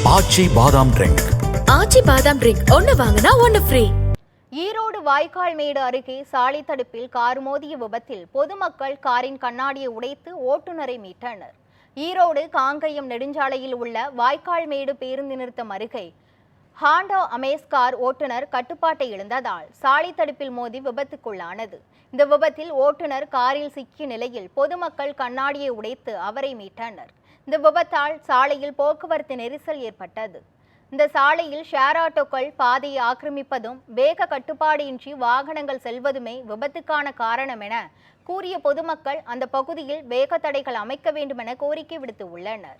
ஆச்சி பாதாம் ட்ரிங்க். ஆச்சி பாதாம் ட்ரிங்க் ஒன்னு வாங்கினா ஒன்னு ஃப்ரீ. ஈரோடு வாய்க்கால்மேடு அருகே சாலை தடுப்பில் கார் மோதிய விபத்தில் பொதுமக்கள் காரின் கண்ணாடியை உடைத்து ஓட்டுநரை மீட்டனர். ஈரோடு காங்கயம் நெடுஞ்சாலையில் உள்ள வாய்க்கால்மேடு பேருந்து நிறுத்தம் அருகே ஹாண்டா அமேஸ் கார் ஓட்டுநர் கட்டுப்பாட்டை இழந்ததால் சாலை தடுப்பில் மோதி விபத்துக்குள்ளானது. இந்த விபத்தில் ஓட்டுநர் காரில் சிக்கிய நிலையில் பொதுமக்கள் கண்ணாடியை உடைத்து அவரை மீட்டனர். இந்த விபத்தால் சாலையில் போக்குவரத்து நெரிசல் ஏற்பட்டது. இந்த சாலையில் ஷேர் ஆட்டோக்கள் பாதையை ஆக்கிரமிப்பதும் வேக கட்டுப்பாடு இன்றி வாகனங்கள் செல்வதுமே விபத்துக்கான காரணம் என கூறிய பொதுமக்கள் அந்த பகுதியில் வேக தடைகள் அமைக்க வேண்டும் என கோரிக்கை விடுத்து உள்ளனர்.